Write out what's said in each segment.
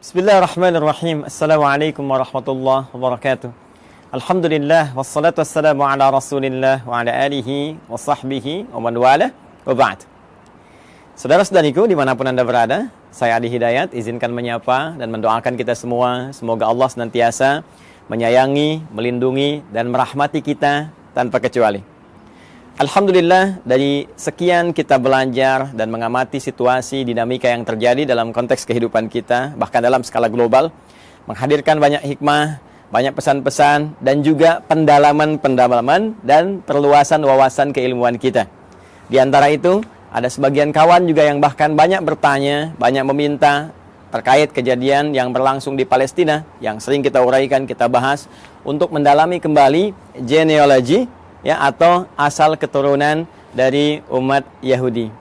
Bismillahirrahmanirrahim. Assalamualaikum warahmatullahi wabarakatuh. Alhamdulillah wassalatu wassalamu ala Rasulillah wa ala alihi wa sahbihi wa man wala wa ba'd. Saudara-saudariku dimanapun Anda berada, saya Adi Hidayat izinkan menyapa dan mendoakan kita semua, semoga Allah senantiasa menyayangi, melindungi dan merahmati kita tanpa kecuali. Alhamdulillah, dari sekian kita belajar dan mengamati situasi dinamika yang terjadi dalam konteks kehidupan kita, bahkan dalam skala global, menghadirkan banyak hikmah, banyak pesan-pesan, dan juga pendalaman-pendalaman dan perluasan wawasan keilmuan kita. Di antara itu, ada sebagian kawan juga yang bahkan banyak bertanya, banyak meminta terkait kejadian yang berlangsung di Palestina, yang sering kita uraikan, kita bahas, untuk mendalami kembali genealogi, ya, atau asal keturunan dari umat Yahudi.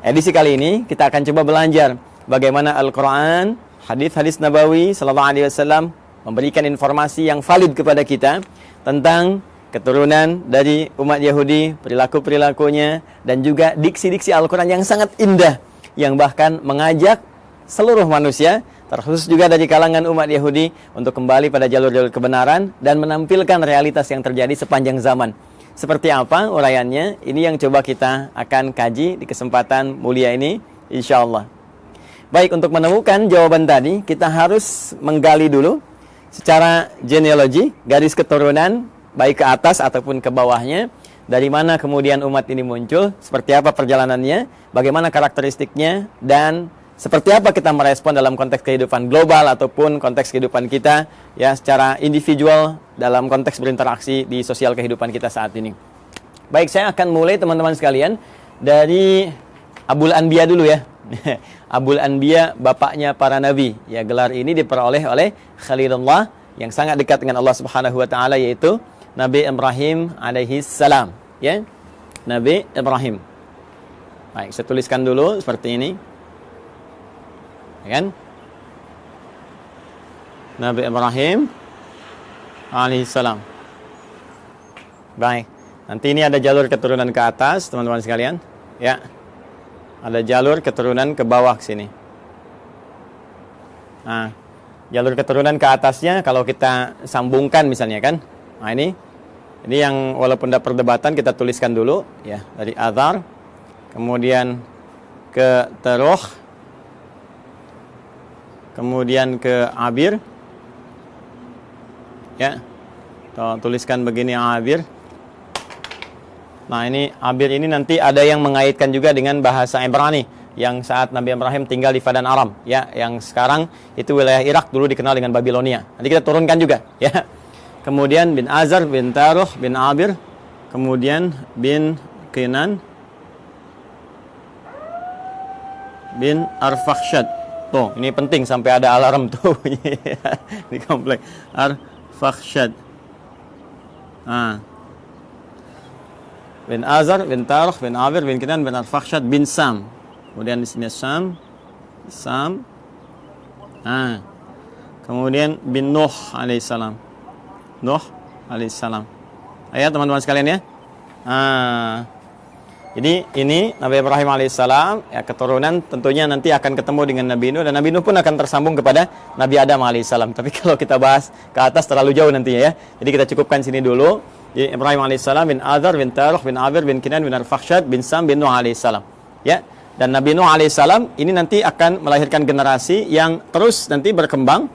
Edisi kali ini kita akan coba belajar bagaimana Al-Quran, hadis-hadis Nabawi Sallallahu Alaihi Wasallam memberikan informasi yang valid kepada kita tentang keturunan dari umat Yahudi, perilaku-perilakunya, dan juga diksi-diksi Al-Quran yang sangat indah, yang bahkan mengajak seluruh manusia, terkhusus juga dari kalangan umat Yahudi, untuk kembali pada jalur-jalur kebenaran dan menampilkan realitas yang terjadi sepanjang zaman. Seperti apa uraiannya? Ini yang coba kita akan kaji di kesempatan mulia ini, insyaallah. Baik, untuk menemukan jawaban tadi, kita harus menggali dulu secara genealogi, garis keturunan, baik ke atas ataupun ke bawahnya, dari mana kemudian umat ini muncul, seperti apa perjalanannya, bagaimana karakteristiknya, dan seperti apa kita merespon dalam konteks kehidupan global ataupun konteks kehidupan kita, ya, secara individual dalam konteks berinteraksi di sosial kehidupan kita saat ini. Baik, saya akan mulai teman-teman sekalian dari Abul Anbiya dulu ya. Abul Anbiya, bapaknya para nabi. Ya, gelar ini diperoleh oleh Khalilullah yang sangat dekat dengan Allah Subhanahu wa taala, yaitu Nabi Ibrahim alaihi salam, ya. Nabi Ibrahim. Baik, saya tuliskan dulu seperti ini. Ya kan? Nabi Ibrahim alaihissalam. Baik, nanti ini ada jalur keturunan ke atas, teman-teman sekalian. Ya, ada jalur keturunan ke bawah sini. Nah, jalur keturunan ke atasnya kalau kita sambungkan misalnya kan. Nah, ini yang walaupun ada perdebatan kita tuliskan dulu ya, dari Azar, kemudian ke Teruh, kemudian ke Abir, ya, tuliskan begini Abir. Nah, ini Abir ini nanti ada yang mengaitkan juga dengan bahasa Ibrani yang saat Nabi Ibrahim tinggal di Padan Aram, ya, yang sekarang itu wilayah Irak, dulu dikenal dengan Babilonia. Nanti kita turunkan juga, ya. Kemudian bin Azar, bin Taruh, bin Abir, kemudian bin Kinan, bin Arfakhshad. Tuh, ini penting sampai ada alarm tuh di komplek. Arfakhshad. Bin Azar, bin Taruh, bin Abir, bin Kinan, bin Arfakhshad, bin Sam. Kemudian di sini Sam. Kemudian bin Nuh alaihissalam. Nuh alaihissalam. Ayo teman-teman sekalian ya. Jadi ini Nabi Ibrahim alaihissalam, ya, keturunan tentunya nanti akan ketemu dengan Nabi Nuh, dan Nabi Nuh pun akan tersambung kepada Nabi Adam alaihissalam. Tapi kalau kita bahas ke atas terlalu jauh nantinya ya. Jadi kita cukupkan sini dulu. Jadi Ibrahim alaihissalam, bin Azar, bin Taruh, bin Abir, bin Kinan, bin Arfakhshad, bin Sam, bin Nuh alaihissalam. Ya. Dan Nabi Nuh alaihissalam ini nanti akan melahirkan generasi yang terus nanti berkembang,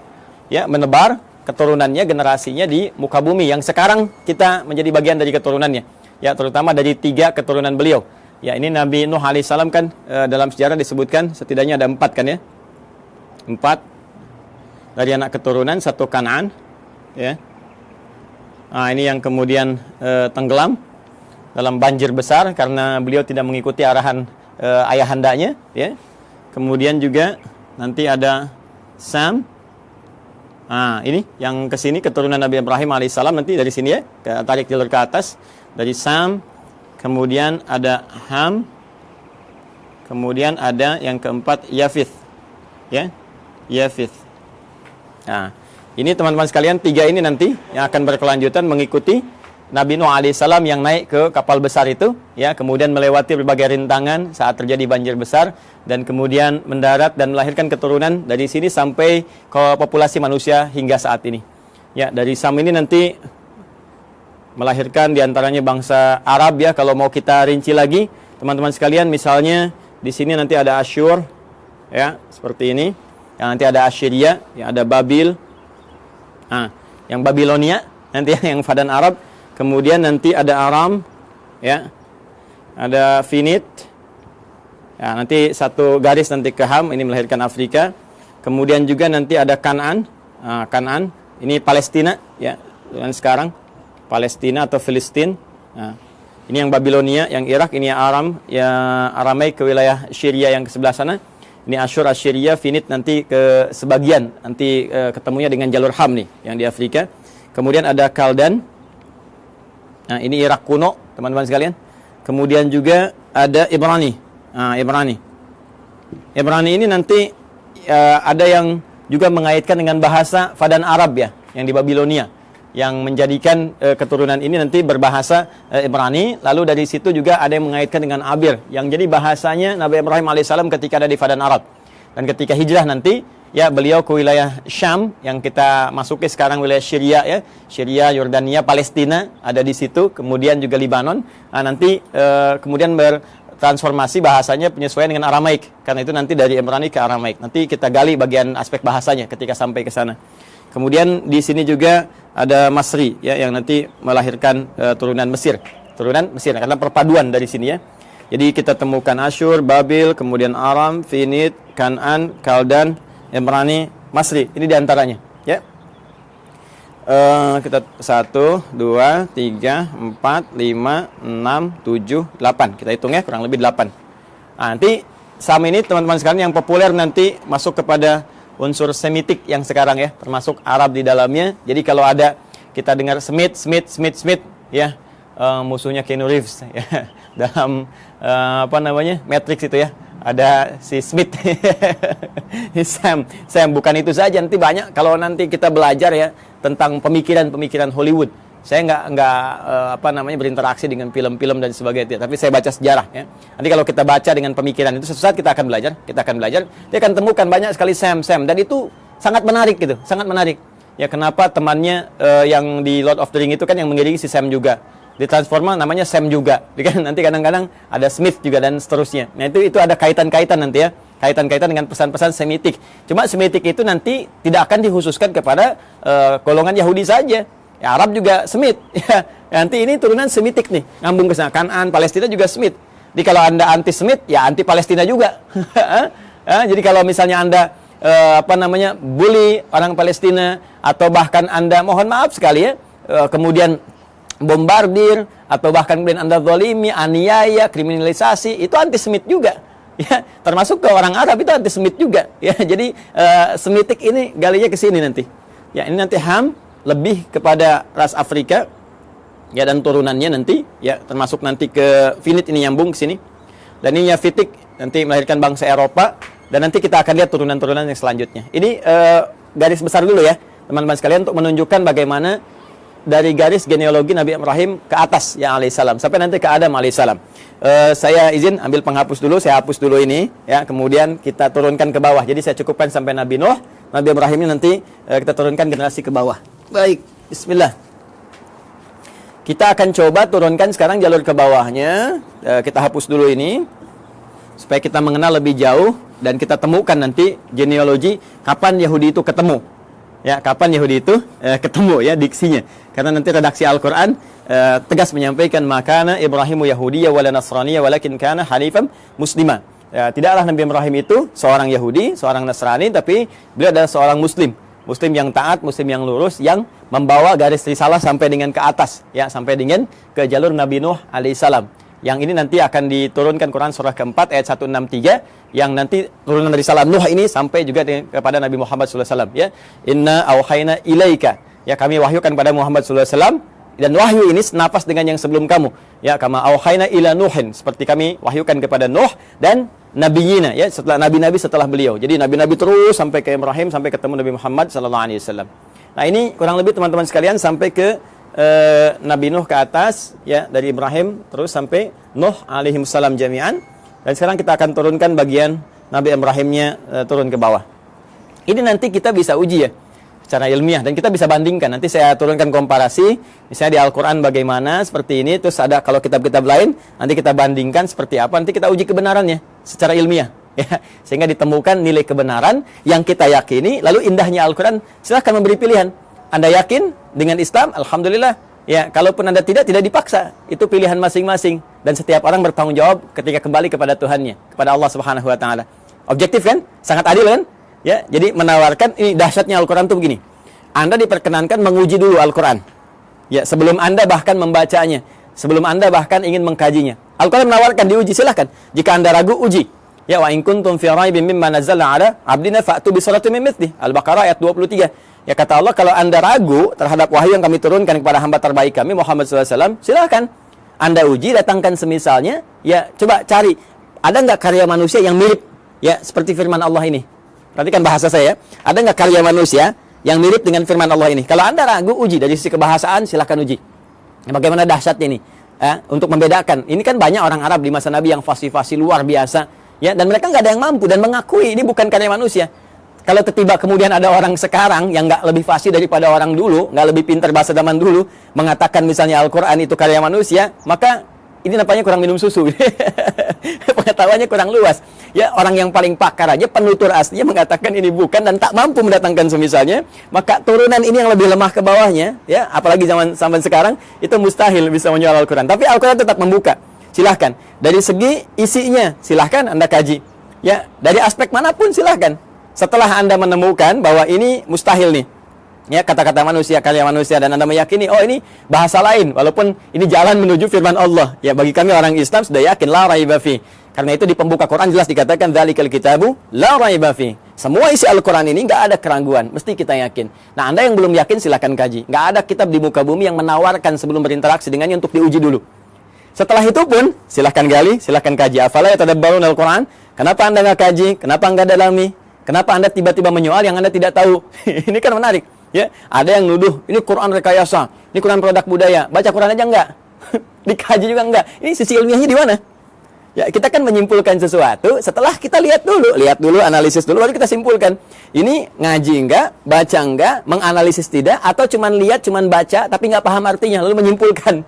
ya, menebar keturunannya, generasinya di muka bumi yang sekarang kita menjadi bagian dari keturunannya. Ya, terutama dari 3 keturunan beliau. Ya, ini Nabi Nuh alaihissalam kan dalam sejarah disebutkan setidaknya ada 4 kan ya. 4 dari anak keturunan, 1 Kan'an, ya. Nah, ini yang kemudian tenggelam dalam banjir besar karena beliau tidak mengikuti arahan ayahandanya, ya. Kemudian juga nanti ada Sam. Ini yang ke sini keturunan Nabi Ibrahim alaihissalam, nanti dari sini ya, tarik jalur ke atas. Dari Sam, kemudian ada Ham, kemudian ada yang keempat Yafith, ya, Yafith. Nah, ini teman-teman sekalian 3 ini nanti yang akan berkelanjutan mengikuti Nabi Nuh alaihissalam yang naik ke kapal besar itu, ya, kemudian melewati berbagai rintangan saat terjadi banjir besar, dan kemudian mendarat dan melahirkan keturunan dari sini sampai ke populasi manusia hingga saat ini. Ya, dari Sam ini nanti melahirkan diantaranya bangsa Arab, ya. Kalau mau kita rinci lagi, teman-teman sekalian, misalnya di sini nanti ada Asyur, ya, seperti ini. Yang nanti ada Assyria, ya, ada Babil. Nah, yang Babilonia nanti yang Fadan Arab. Kemudian nanti ada Aram, ya, ada Finit, ya, nanti satu garis nanti ke Ham, ini melahirkan Afrika. Kemudian juga nanti ada Kanaan, Kanaan, ini Palestina, ya, dan sekarang Palestina atau Filistin. Nah, ini yang Babilonia, yang Irak, ini yang Aram, ya, Aramai ke wilayah Syria yang ke sebelah sana. Ini Asyur, Assyria, Finit nanti ke sebagian, nanti ketemunya dengan jalur Ham nih, yang di Afrika. Kemudian ada Kaldan. Nah, ini Irak kuno, teman-teman sekalian. Kemudian juga ada Ibrani. Nah, Ibrani ini nanti ada yang juga mengaitkan dengan bahasa Fadan Arab, ya, yang di Babilonia, yang menjadikan keturunan ini nanti berbahasa Ibrani. Lalu dari situ juga ada yang mengaitkan dengan Abir, yang jadi bahasanya Nabi Ibrahim alaihissalam ketika ada di Fadan Arab. Dan ketika hijrah nanti, ya, beliau ke wilayah Syam yang kita masuki sekarang, wilayah Syria, ya, Syria, Yordania, Palestina ada di situ, kemudian juga Libanon. Nah, nanti kemudian bertransformasi bahasanya penyesuaian dengan Aramaik, karena itu nanti dari Ibrani ke Aramaik. Nanti kita gali bagian aspek bahasanya ketika sampai ke sana. Kemudian di sini juga ada Masri, ya, yang nanti melahirkan turunan Mesir, karena perpaduan dari sini, ya. Jadi kita temukan Asyur, Babil, kemudian Aram, Finit, Kanaan, Kaldan, Ibrani, Masri. Ini diantaranya, ya. Kita 1, 2, 3, 4, 5, 6, 7, 8. Kita hitung, ya, kurang lebih 8. Nah, nanti Sam ini teman-teman sekalian yang populer nanti masuk kepada unsur Semitik yang sekarang, ya, termasuk Arab di dalamnya. Jadi kalau ada kita dengar Smith, ya, musuhnya Keanu Reeves, ya, dalam Matrix itu, ya, ada si Smith. Sam bukan itu saja, nanti banyak kalau nanti kita belajar, ya, tentang pemikiran Hollywood. Saya nggak berinteraksi dengan film-film dan sebagainya, tapi saya baca sejarah, ya. Nanti kalau kita baca dengan pemikiran itu, suatu saat kita akan belajar, dia akan temukan banyak sekali Sam, dan itu sangat menarik gitu, sangat menarik. Ya, kenapa temannya yang di Lord of the Ring itu kan yang mengiringi si Sam juga. Ditransforma namanya Sam juga. Nanti kadang-kadang ada Smith juga dan seterusnya. Nah, itu ada kaitan-kaitan nanti, ya. Kaitan-kaitan dengan pesan-pesan Semitik. Cuma Semitik itu nanti tidak akan dikhususkan kepada golongan Yahudi saja. Ya, Arab juga Semit. Ya, nanti ini turunan Semitik nih, ngambung ke sana. Kanaan, Palestina juga Semit. Jadi kalau Anda anti Semit, ya anti Palestina juga. Jadi kalau misalnya Anda bully orang Palestina, atau bahkan Anda, mohon maaf sekali, ya, kemudian bombardir, atau bahkan kemudian Anda zalimi, aniaya, kriminalisasi, itu anti-Semit juga, ya. Termasuk ke orang Arab itu anti-Semit juga, ya. Jadi Semitik ini galinya ke sini nanti, ya. Ini nanti Ham lebih kepada ras Afrika, ya, dan turunannya nanti, ya, termasuk nanti ke Finit ini nyambung ke sini, dan ini Yafitik nanti melahirkan bangsa Eropa, dan nanti kita akan lihat turunan-turunan yang selanjutnya. Ini garis besar dulu, ya, teman-teman sekalian, untuk menunjukkan bagaimana dari garis genealogi Nabi Ibrahim ke atas, ya, alaihissalam, sampai nanti ke Adam alaihissalam. Saya izin ambil penghapus dulu, saya hapus dulu ini, ya, kemudian kita turunkan ke bawah. Jadi saya cukupkan sampai Nabi Nuh, Nabi Ibrahim ini nanti kita turunkan generasi ke bawah. Baik, bismillah. Kita akan coba turunkan sekarang jalur ke bawahnya. Kita hapus dulu ini supaya kita mengenal lebih jauh dan kita temukan nanti genealogi kapan Yahudi itu ketemu. Ya, kapan Yahudi itu ketemu, ya, diksinya. Karena nanti redaksi Al-Qur'an tegas menyampaikan makana Ibrahimu Yahudiyya wala Nasraniyya walakin kana hanifan muslima. Ya, tidaklah Nabi Ibrahim itu seorang Yahudi, seorang Nasrani, tapi beliau adalah seorang Muslim yang taat, Muslim yang lurus, yang membawa garis risalah sampai dengan ke atas, ya, sampai dengan ke jalur Nabi Nuh alaihissalam. Yang ini nanti akan diturunkan Quran surah keempat ayat 163, yang nanti turunan risalah Nuh ini sampai juga kepada Nabi Muhammad SAW, ya. Inna auhayna ilaika, ya, kami wahyukan kepada Muhammad SAW, dan wahyu ini senapas dengan yang sebelum kamu, ya, kama auhayna ila Nuhin, seperti kami wahyukan kepada Nuh dan nabiyina, ya, setelah nabi-nabi setelah beliau. Jadi nabi-nabi terus sampai ke Ibrahim, sampai ketemu Nabi Muhammad SAW. Nah, ini kurang lebih teman-teman sekalian sampai ke Nabi Nuh ke atas, ya, dari Ibrahim terus sampai Nuh alaihi salam jami'an. Dan sekarang kita akan turunkan bagian Nabi Ibrahimnya turun ke bawah. Ini nanti kita bisa uji ya secara ilmiah dan kita bisa bandingkan. Nanti saya turunkan komparasi, misalnya di Al-Qur'an bagaimana seperti ini, terus ada kalau kitab-kitab lain, nanti kita bandingkan seperti apa, nanti kita uji kebenarannya secara ilmiah. Ya, sehingga ditemukan nilai kebenaran yang kita yakini. Lalu indahnya Al-Quran, silahkan memberi pilihan. Anda yakin dengan Islam, alhamdulillah. Ya, kalaupun Anda tidak dipaksa. Itu pilihan masing-masing. Dan setiap orang bertanggung jawab ketika kembali kepada Tuhannya, kepada Allah Subhanahu Wa Taala. Objektif kan? Sangat adil kan? Ya, jadi menawarkan, ini dahsyatnya Al-Quran itu begini. Anda diperkenankan menguji dulu Al-Quran. Ya, sebelum Anda bahkan membacanya, sebelum Anda bahkan ingin mengkajinya. Al-Quran menawarkan diuji, silahkan. Jika Anda ragu, uji. Ya, wa in kuntum fi raibin mimma nazzalna ala abdina fa'tu bi suratin min mithli. Al-Baqarah ayat 23. Ya, kata Allah, kalau Anda ragu terhadap wahyu yang kami turunkan kepada hamba terbaik kami Muhammad SAW, silakan Anda uji, datangkan semisalnya. Ya, coba cari ada nggak karya manusia yang mirip ya seperti firman Allah ini. Perhatikan bahasa saya. Ada nggak karya manusia yang mirip dengan firman Allah ini? Kalau Anda ragu, uji dari sisi kebahasaan, silakan uji. Ya, bagaimana dahsyatnya ini? Untuk membedakan. Ini kan banyak orang Arab di masa Nabi yang fasih-fasih luar biasa. Ya, dan mereka nggak ada yang mampu dan mengakui ini bukan karya manusia. Kalau tiba kemudian ada orang sekarang yang nggak lebih fasih daripada orang dulu, nggak lebih pintar bahasa zaman dulu, mengatakan misalnya Al-Quran itu karya manusia, maka ini nampaknya kurang minum susu. Pengetahuannya kurang luas. Ya, orang yang paling pakar aja, penutur aslinya mengatakan ini bukan dan tak mampu mendatangkan semisalnya, maka turunan ini yang lebih lemah ke bawahnya, ya, apalagi zaman sekarang, itu mustahil bisa menjual Al-Quran. Tapi Al-Quran tetap membuka. Silahkan. Dari segi isinya, silahkan Anda kaji. Ya, dari aspek manapun silahkan. Setelah Anda menemukan bahwa ini mustahil nih, ya, kata-kata manusia, karya manusia, dan Anda meyakini, oh ini bahasa lain, walaupun ini jalan menuju firman Allah. Ya, bagi kami orang Islam sudah yakin, la raiba fi. Karena itu di pembuka Quran jelas dikatakan, dzalikal kitabu la raiba fi. Semua isi Al-Quran ini nggak ada keraguan, mesti kita yakin. Nah, Anda yang belum yakin silahkan kaji. Nggak ada kitab di muka bumi yang menawarkan sebelum berinteraksi dengannya untuk diuji dulu. Setelah itu pun, silahkan gali, silahkan kaji. Afala yatadabbarun Al-Quran? Kenapa Anda nggak kaji? Kenapa nggak dalami? Kenapa Anda tiba-tiba menyoal yang Anda tidak tahu? Ini kan menarik. Ya, ada yang nuduh, ini Quran rekayasa, ini Quran produk budaya. Baca Quran aja enggak? Dikaji juga enggak? Ini sisi ilmiahnya di mana? Ya, kita kan menyimpulkan sesuatu setelah kita lihat dulu, analisis dulu, baru kita simpulkan. Ini ngaji enggak, baca enggak, menganalisis tidak, atau cuman lihat, cuman baca, tapi nggak paham artinya, lalu menyimpulkan.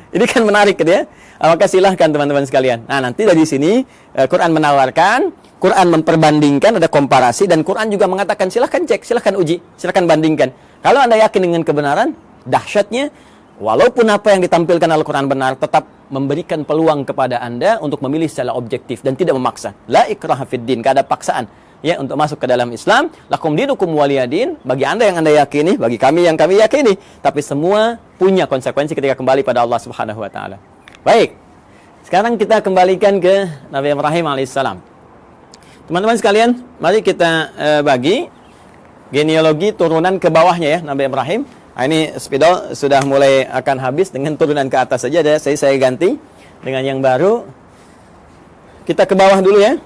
Ini kan menarik gitu ya. Maka silahkan teman-teman sekalian. Nah, nanti dari sini Quran menawarkan, Quran memperbandingkan, ada komparasi, dan Quran juga mengatakan silahkan cek, silahkan uji, silahkan bandingkan. Kalau Anda yakin dengan kebenaran, dahsyatnya, walaupun apa yang ditampilkan Al-Quran benar, tetap memberikan peluang kepada Anda untuk memilih secara objektif dan tidak memaksa. La ikraha fid din, tidak ada paksaan. Ya, untuk masuk ke dalam Islam, lakum dinukum waliyadin, bagi Anda yang Anda yakini, bagi kami yang kami yakini, tapi semua punya konsekuensi ketika kembali pada Allah Subhanahu wa taala. Baik. Sekarang kita kembalikan ke Nabi Ibrahim alaihissalam. Teman-teman sekalian, mari kita bagi genealogi turunan ke bawahnya ya Nabi Ibrahim. Nah, ini spidol sudah mulai akan habis dengan turunan ke atas saja, saya ganti dengan yang baru. Kita ke bawah dulu ya.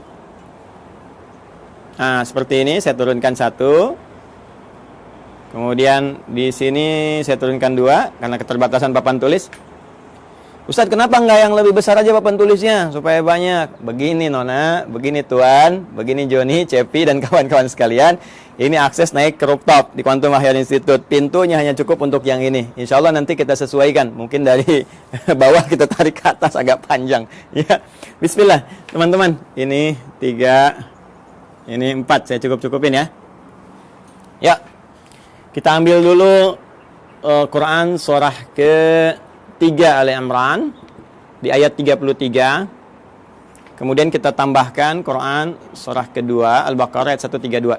Nah, seperti ini saya turunkan satu. Kemudian di sini saya turunkan dua karena keterbatasan papan tulis. Ustaz, kenapa nggak yang lebih besar aja papan tulisnya supaya banyak? Begini Nona, begini Tuan, begini Joni, Cepi dan kawan-kawan sekalian. Ini akses naik ke rooftop di Quantum Mahir Institute. Pintunya hanya cukup untuk yang ini. Insya Allah nanti kita sesuaikan. Mungkin dari bawah kita tarik ke atas agak panjang. Ya, Bismillah teman-teman. Ini 3. Ini 4, saya cukup-cupin ya. Ya, kita ambil dulu Quran surah ke-3 Ali Imran di ayat 33. Kemudian kita tambahkan Quran surah kedua Al-Baqarah ayat 132.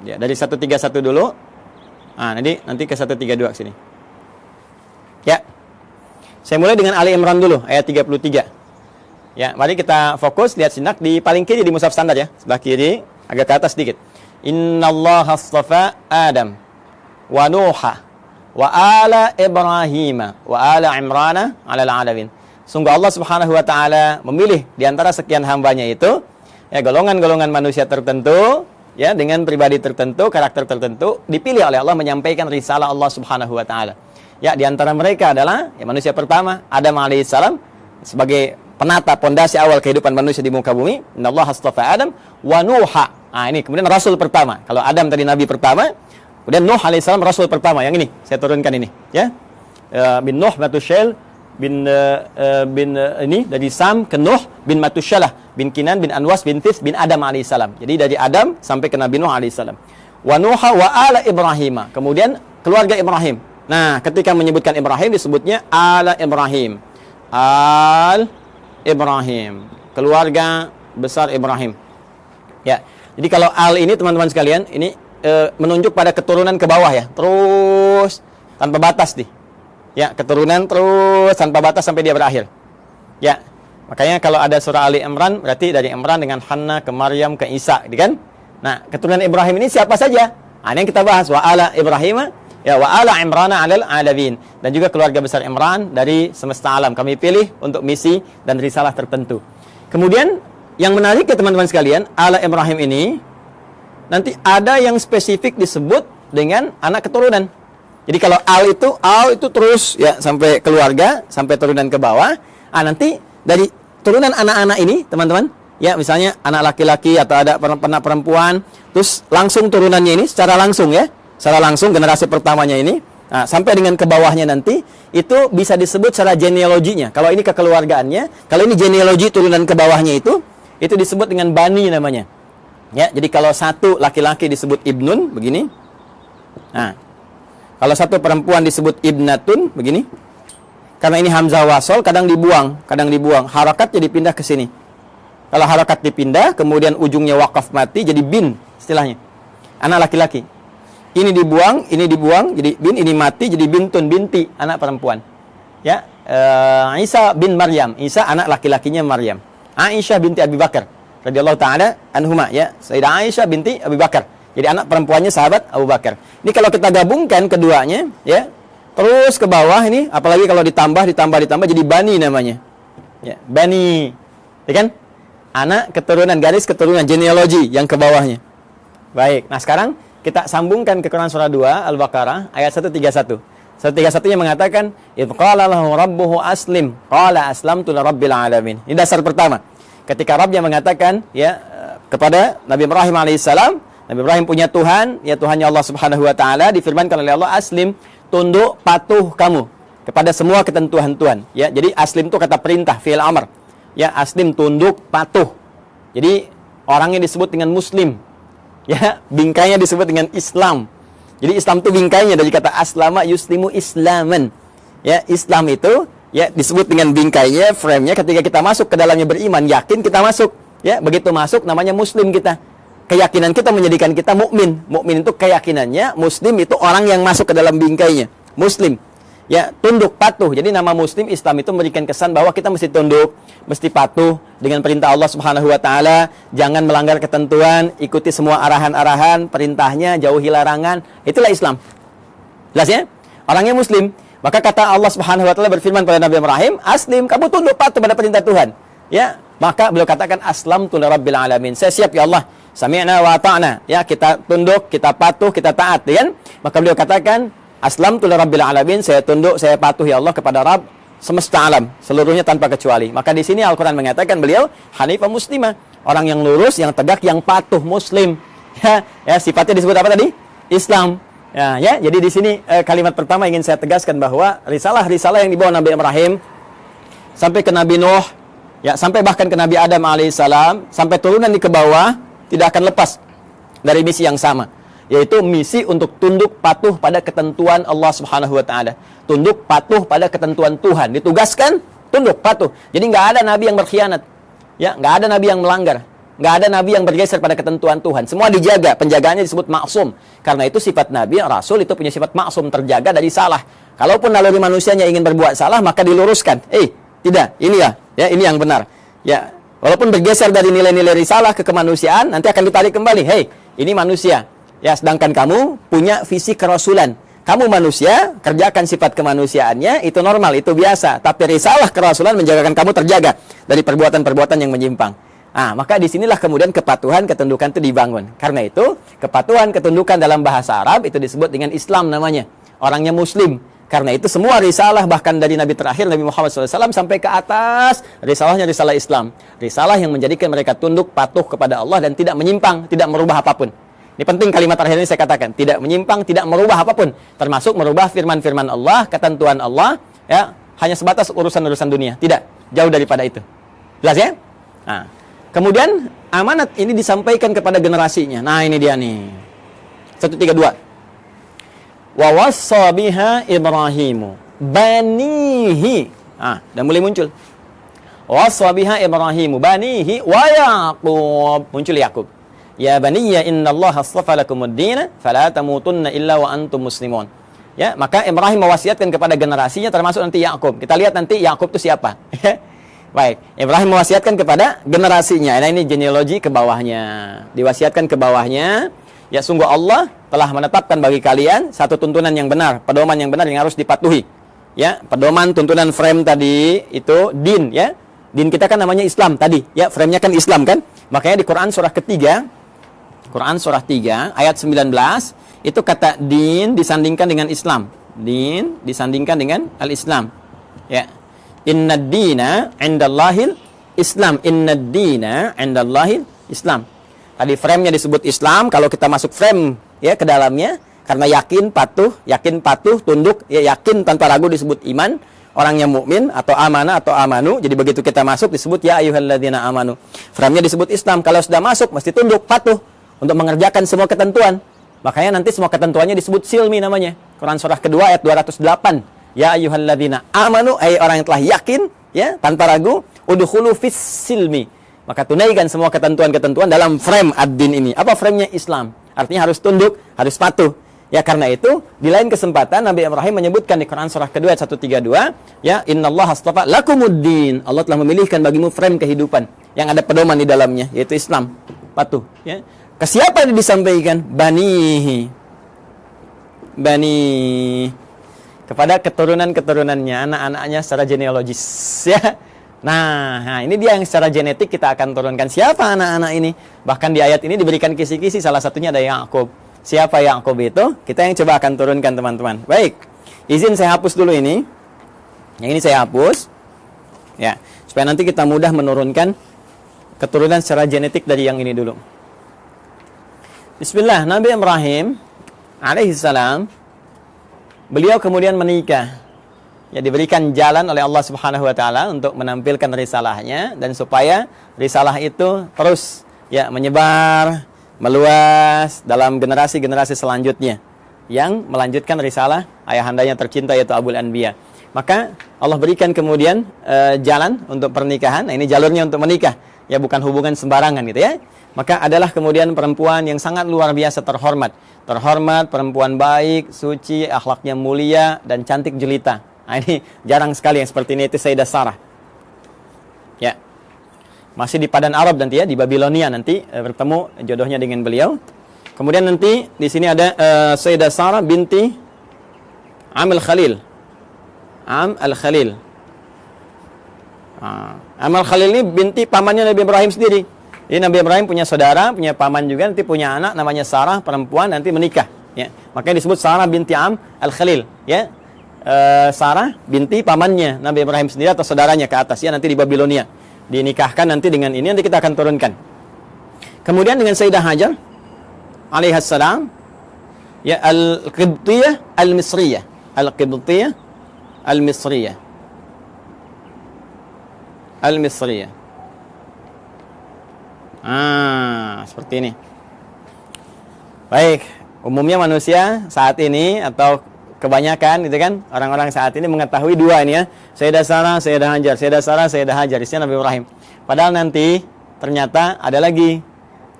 Ya, dari 131 dulu. Nah, nanti ke 132 ke sini. Ya. Saya mulai dengan Ali Imran dulu ayat 33. Ya, mari kita fokus, lihat sinak di paling kiri di mushaf standar ya, sebelah kiri, agak ke atas sedikit. Innallaha astafa Adam wa Nuha wa ala Ibrahim wa ala Imrana 'alal 'alamin. Sungguh Allah Subhanahu wa taala memilih di antara sekian hambanya itu ya golongan-golongan manusia tertentu ya dengan pribadi tertentu, karakter tertentu dipilih oleh Allah menyampaikan risalah Allah Subhanahu wa taala. Ya, di antara mereka adalah ya, manusia pertama Adam alaihissalam sebagai penata pondasi awal kehidupan manusia di muka bumi. Innallaha astafa Adam wa Nuha. Nah, ini kemudian rasul pertama. Kalau Adam tadi nabi pertama, kemudian Nuh alaihissalam rasul pertama. Yang ini saya turunkan ini, ya. Bin Nuh Matusyail bin ini dari Sam ke Nuh bin Matusyalah bin Kinan bin Anwas bin Tis bin Adam alaihissalam. Jadi dari Adam sampai ke Nabi Nuh alaihissalam. Wa Nuha wa ala Ibrahim. Kemudian keluarga Ibrahim. Nah, ketika menyebutkan Ibrahim disebutnya ala Ibrahim. Al Ibrahim, keluarga besar Ibrahim. Ya. Jadi kalau al ini teman-teman sekalian, ini menunjuk pada keturunan ke bawah ya. Terus tanpa batas nih. Ya, keturunan terus tanpa batas sampai dia berakhir. Ya. Makanya kalau ada surah Ali Imran berarti dari Imran dengan Hanna ke Maryam ke Isa, gitu kan? Nah, keturunan Ibrahim ini siapa saja? Nah, ini yang kita bahas wa ala Ibrahim ya wa ala Imrana 'alal 'alamin, dan juga keluarga besar Imran dari semesta alam kami pilih untuk misi dan risalah tertentu. Kemudian yang menarik ya teman-teman sekalian, ala Ibrahim ini nanti ada yang spesifik disebut dengan anak keturunan. Jadi kalau al itu terus ya sampai keluarga, sampai turunan ke bawah. Nanti dari turunan anak-anak ini teman-teman, ya misalnya anak laki-laki atau ada anak perempuan, terus langsung turunannya ini secara langsung ya. Secara langsung generasi pertamanya ini sampai dengan ke bawahnya nanti itu bisa disebut secara genealoginya. Kalau ini kekeluargaannya, kalau ini genealogi turunan ke bawahnya itu disebut dengan bani namanya. Ya, jadi kalau satu laki-laki disebut ibnun begini. Nah, kalau satu perempuan disebut ibnatun begini. Karena ini hamzah wasol kadang dibuang. Harakat jadi pindah ke sini. Kalau harakat dipindah, kemudian ujungnya wakaf mati jadi bin istilahnya. Anak laki-laki. Ini dibuang, jadi bin, ini mati, jadi bintun, binti, anak perempuan. Ya, Isa bin Maryam, Isa anak laki-lakinya Maryam. Aisyah binti Abi Bakar, radhiyallahu taala anhuma, ya, Sayyidah Aisyah binti Abi Bakar. Jadi anak perempuannya sahabat Abu Bakar. Ini kalau kita gabungkan keduanya, ya, terus ke bawah ini, apalagi kalau ditambah, jadi bani namanya. Ya, bani, ya kan? Anak keturunan, garis keturunan, genealogi yang ke bawahnya. Baik, nah sekarang kita sambungkan ke Quran surah 2 Al-Baqarah ayat 131. 131-nya mengatakan, "Idz qala lahu rabbuhu aslim, qala aslamtu lirabbil alamin." Ini dasar pertama. Ketika Rabbnya mengatakan ya kepada Nabi Ibrahim alaihissalam, Nabi Ibrahim punya Tuhan, ya Tuhannya Allah Subhanahu wa taala, difirmankan oleh Allah, "Aslim, tunduk patuh kamu kepada semua ketentuan Tuhan." Ya, jadi aslim itu kata perintah, fi'il amr. Ya, aslim tunduk patuh. Jadi orangnya disebut dengan muslim. Ya, bingkainya disebut dengan Islam. Jadi Islam itu bingkainya dari kata aslama yuslimu islaman. Ya, Islam itu ya disebut dengan bingkainya, frame-nya ketika kita masuk ke dalamnya beriman, yakin kita masuk. Ya, begitu masuk namanya muslim kita. Keyakinan kita menjadikan kita mukmin. Mukmin itu keyakinannya, muslim itu orang yang masuk ke dalam bingkainya. Muslim. Ya, tunduk patuh. Jadi nama muslim Islam itu memberikan kesan bahwa kita mesti tunduk, mesti patuh dengan perintah Allah Subhanahu wa taala, jangan melanggar ketentuan, ikuti semua arahan-arahan, perintahnya, jauhi larangan. Itulah Islam. Jelas ya? Orangnya muslim. Maka kata Allah Subhanahu wa taala berfirman pada Nabi Ibrahim, "Aslim, kamu tunduk patuh pada perintah Tuhan." Ya, maka beliau katakan aslamtu lirabbil alamin. Saya siap ya Allah. Sami'na wa ata'na. Ya, kita tunduk, kita patuh, kita taat, ya kan? Maka beliau katakan aslamtu lirabbil alamin, saya tunduk, saya patuh ya Allah kepada Rabb semesta alam, seluruhnya tanpa kecuali. Maka di sini Al-Qur'an mengatakan beliau hanifah muslimah, orang yang lurus, yang tegak, yang patuh, muslim. Ya, sifatnya disebut apa tadi? Islam. Ya, jadi di sini kalimat pertama ingin saya tegaskan bahwa risalah-risalah yang dibawa Nabi Ibrahim sampai ke Nabi Nuh, ya, sampai bahkan ke Nabi Adam alaihissalam, sampai turunan di ke bawah tidak akan lepas dari misi yang sama, yaitu misi untuk tunduk patuh pada ketentuan Allah Subhanahu wa taala. Tunduk patuh pada ketentuan Tuhan. Ditugaskan tunduk patuh. Jadi nggak ada nabi yang berkhianat. Ya, nggak ada nabi yang melanggar. Nggak ada nabi yang bergeser pada ketentuan Tuhan. Semua dijaga, penjagaannya disebut maksum. Karena itu sifat nabi, rasul itu punya sifat maksum, terjaga dari salah. Kalaupun naluri manusianya ingin berbuat salah, maka diluruskan. Tidak, ini ya, ini yang benar. Ya, walaupun bergeser dari nilai-nilai risalah ke kemanusiaan, nanti akan ditarik kembali. Ini manusia. Ya, sedangkan kamu punya visi kerasulan. Kamu manusia, kerjakan sifat kemanusiaannya, itu normal, itu biasa. Tapi risalah kerasulan menjagakan kamu terjaga dari perbuatan-perbuatan yang menyimpang. Maka disinilah kemudian kepatuhan, ketundukan itu dibangun. Karena itu, kepatuhan, ketundukan dalam bahasa Arab itu disebut dengan Islam namanya. Orangnya muslim. Karena itu semua risalah bahkan dari Nabi terakhir Nabi Muhammad SAW sampai ke atas, risalahnya risalah Islam. Risalah yang menjadikan mereka tunduk patuh kepada Allah dan tidak menyimpang, tidak merubah apapun. Ini penting kalimat terakhir ini saya katakan, tidak menyimpang, tidak merubah apapun, termasuk merubah firman-firman Allah, ketentuan Allah, ya, hanya sebatas urusan-urusan dunia. Tidak, jauh daripada itu. Jelas ya? Nah, kemudian amanat ini disampaikan kepada generasinya. Nah, ini dia nih. 132. Wa wassa biha Ibrahimu banihi. Dan mulai muncul. Wassa biha Ibrahimu banihi wa Yaqub. Muncul Yaqub. Ya baniya innallaha astafa lakumuddin fala tamutunna illa wa antum muslimun. Ya, maka Ibrahim mewasiatkan kepada generasinya termasuk nanti Yaqub. Kita lihat nanti Yaqub itu siapa. Baik, Ibrahim mewasiatkan kepada generasinya. Nah, ini genealogi ke bawahnya. Diwasiatkan ke bawahnya. Ya, sungguh Allah telah menetapkan bagi kalian satu tuntunan yang benar, pedoman yang benar yang harus dipatuhi. Ya, pedoman tuntunan frame tadi itu din, ya. Din kita kan namanya Islam tadi, ya, frame-nya kan Islam kan? Makanya di Quran surah ketiga, Quran surah 3 ayat 19, itu kata din disandingkan dengan Islam. Din disandingkan dengan al-Islam. Ya. Innad dina 'indallahil Islam. Innad dina 'indallahil Islam. Tadi frame-nya disebut Islam, kalau kita masuk frame ya ke dalamnya karena yakin patuh, tunduk, ya yakin tanpa ragu disebut iman, orang yang mukmin atau amanah atau amanu. Jadi begitu kita masuk disebut ya ayyuhalladzina amanu. Frame-nya disebut Islam. Kalau sudah masuk mesti tunduk, patuh untuk mengerjakan semua ketentuan. Makanya nanti semua ketentuannya disebut silmi namanya. Quran surah kedua ayat 208. Ya ayyuhalladzina amanu, ay orang yang telah yakin ya tanpa ragu, udkhulu fis silmi. Maka tunaikan semua ketentuan-ketentuan dalam frame ad-din ini. Apa frame-nya? Islam. Artinya harus tunduk, harus patuh. Ya, karena itu di lain kesempatan Nabi Ibrahim menyebutkan di Quran surah kedua ayat 132, ya innallaha astafa lakumuddin. Allah telah memilihkan bagimu frame kehidupan yang ada pedoman di dalamnya, yaitu Islam. Patuh, ya. Ke siapa ini disampaikan? Banihi. Bani kepada keturunan-keturunannya, anak-anaknya secara genealogis, ya. Nah, ini dia yang secara genetik kita akan turunkan. Siapa anak-anak ini? Bahkan di ayat ini diberikan kisi-kisi, salah satunya ada Yaqub. Siapa Yaqub itu? Kita yang coba akan turunkan, teman-teman. Baik, izin saya hapus dulu ini. Yang ini saya hapus. Ya, supaya nanti kita mudah menurunkan keturunan secara genetik dari yang ini dulu. Bismillah, Nabi Ibrahim alaihissalam, beliau kemudian menikah. Ya, diberikan jalan oleh Allah Subhanahu wa taala untuk menampilkan risalahnya dan supaya risalah itu terus ya menyebar, meluas dalam generasi-generasi selanjutnya yang melanjutkan risalah ayahandanya tercinta yaitu Abul Anbiya. Maka Allah berikan kemudian jalan untuk pernikahan. Nah, ini jalurnya untuk menikah. Ya, bukan hubungan sembarangan gitu ya. Maka adalah kemudian perempuan yang sangat luar biasa terhormat. Terhormat, perempuan baik, suci, akhlaknya mulia dan cantik jelita. Nah, ini jarang sekali yang seperti ini, itu Sayyidah Sarah. Ya. Masih di Padan Arab nanti ya, di Babilonia nanti bertemu jodohnya dengan beliau. Kemudian nanti di sini ada Sayyidah Sarah binti Am al-Khalil. Am al-Khalil. Am al-Khalil ini binti pamannya Nabi Ibrahim sendiri. Jadi Nabi Ibrahim punya saudara, punya paman juga, nanti punya anak namanya Sarah, perempuan, nanti menikah. Ya. Makanya disebut Sarah binti Am al-Khalil. Ya. Sarah binti pamannya Nabi Ibrahim sendiri atau saudaranya ke atas ya, nanti di Babilonia dinikahkan nanti dengan ini, nanti kita akan turunkan. Kemudian dengan Sayyidah Hajar alaihassalam ya, al-Qibtiyah al-Misriyah, al-Qibtiyah al-Misriyah, al-Misriyah. Seperti ini. Baik, umumnya manusia saat ini atau kebanyakan gitu kan, orang-orang saat ini mengetahui dua ini ya, Sayyidah Sarah, Sayyidah Hajar, Sayyidah Sarah, Sayyidah Hajar, istilah Nabi Ibrahim. Padahal nanti ternyata ada lagi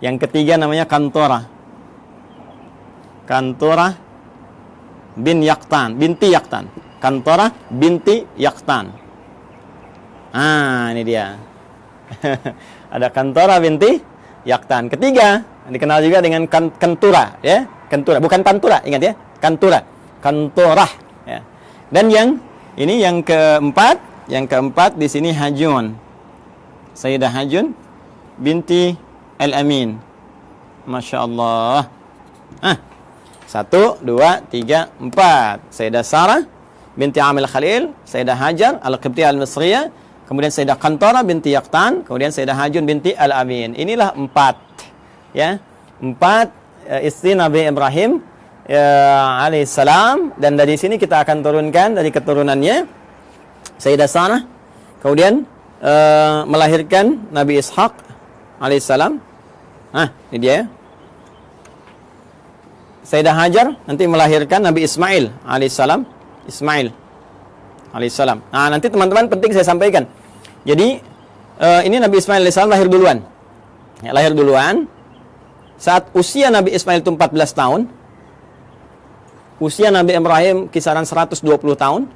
yang ketiga namanya Kantorah. Kantorah bin Yaqtan, binti Yaqtan. Kantorah binti Yaqtan. Ini dia. Ada Kantorah binti Yaqtan. Ketiga dikenal juga dengan Kentura ya, Kentura, bukan Pantura, ingat ya, Kantura. Kantorah ya. Dan yang ini yang keempat di sini Hajun. Sayyidah Hajun binti Al-Amin. Masya Allah. 1, 2, 3, 4. Sayyidah Sarah binti Amil Khalil, Sayyidah Hajar Al-Qibtiyah Al-Misriyah, kemudian Sayyidah Qantara binti Yaqtan, kemudian Sayyidah Hajun binti Al-Amin. Inilah 4 ya. 4 istri Nabi Ibrahim alaihissalam, dan dari sini kita akan turunkan dari keturunannya Sayyidah Sarah, kemudian melahirkan Nabi Ishaq alaihissalam. Ini dia. Sayyidah Hajar nanti melahirkan Nabi Ismail alaihissalam. Ismail alaihissalam. Nanti teman-teman penting saya sampaikan. Jadi ini Nabi Ismail alaihissalam lahir duluan. Ya, lahir duluan. Saat usia Nabi Ismail itu 14 tahun, usia Nabi Ibrahim kisaran 120 tahun,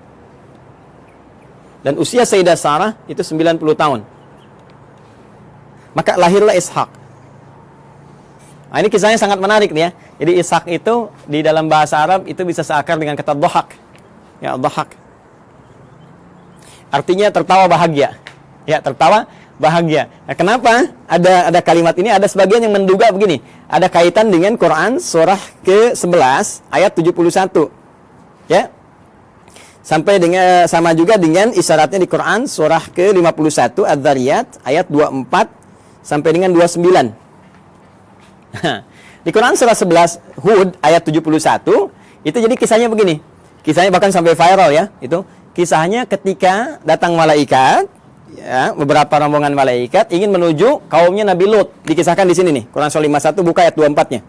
dan usia Sayyidah Sarah itu 90 tahun. Maka lahirlah Ishak. Ini kisahnya sangat menarik nih ya. Jadi Ishak itu di dalam bahasa Arab itu bisa seakar dengan kata dhahak. Ya, dhahak. Artinya tertawa bahagia. Ya, tertawa bahagia. Nah, kenapa ada kalimat ini? Ada sebagian yang menduga begini. Ada kaitan dengan Quran surah ke-11 ayat 71. Ya. Sampai dengan sama juga dengan isyaratnya di Quran surah ke-51 Adz-Dzariyat ayat 24 sampai dengan 29. Di Quran surah 11 Hud ayat 71 itu jadi kisahnya begini. Kisahnya bahkan sampai viral ya. Itu kisahnya ketika datang malaikat, ya, beberapa rombongan malaikat ingin menuju kaumnya Nabi Lut. Dikisahkan di sini nih. Quran surah 51 buka ayat 24-nya.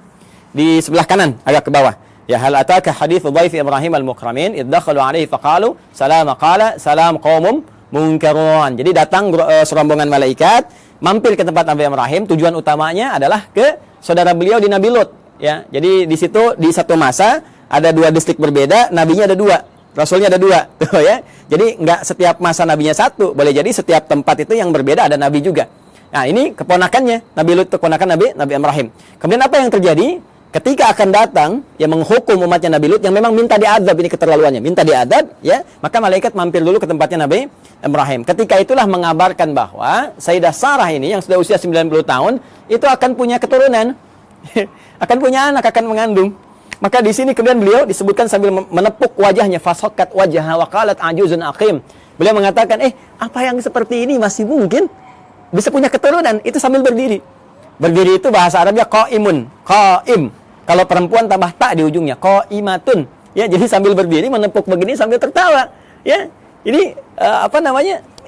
Di sebelah kanan agak ke bawah. Ya, hal ataka haditsu dhaif Ibrahim al-mukramin id dakhalu alaihi faqalu salama qala salam qaumum munkarun. Jadi datang serombongan malaikat mampir ke tempat Nabi Ibrahim. Tujuan utamanya adalah ke saudara beliau di Nabi Lut. Ya, jadi di situ di satu masa ada 2 distrik berbeda, nabinya ada 2, rasulnya ada 2, tuh ya. Jadi nggak setiap masa nabinya satu, boleh jadi setiap tempat itu yang berbeda ada nabi juga. Nah, ini keponakannya Nabi Lut, keponakan Nabi Ibrahim. Kemudian apa yang terjadi? Ketika akan datang yang menghukum umatnya Nabi Lut yang memang minta diadab, ini keterlaluannya, minta diadab ya, maka malaikat mampir dulu ke tempatnya Nabi Ibrahim. Ketika itulah mengabarkan bahwa Sayyidah Sarah ini yang sudah usia 90 tahun itu akan punya keturunan. Akan punya anak, akan mengandung. Maka di sini kemudian beliau disebutkan sambil menepuk wajahnya, fasakkat wajhaha wa qalat ajuzun aqim. Beliau mengatakan, apa yang seperti ini masih mungkin bisa punya keturunan? Itu sambil berdiri. Berdiri itu bahasa Arabnya qaimun, qaim. Kalau perempuan tambah tak di ujungnya, qaimatun. Ya, jadi sambil berdiri menepuk begini sambil tertawa. Ya. Ini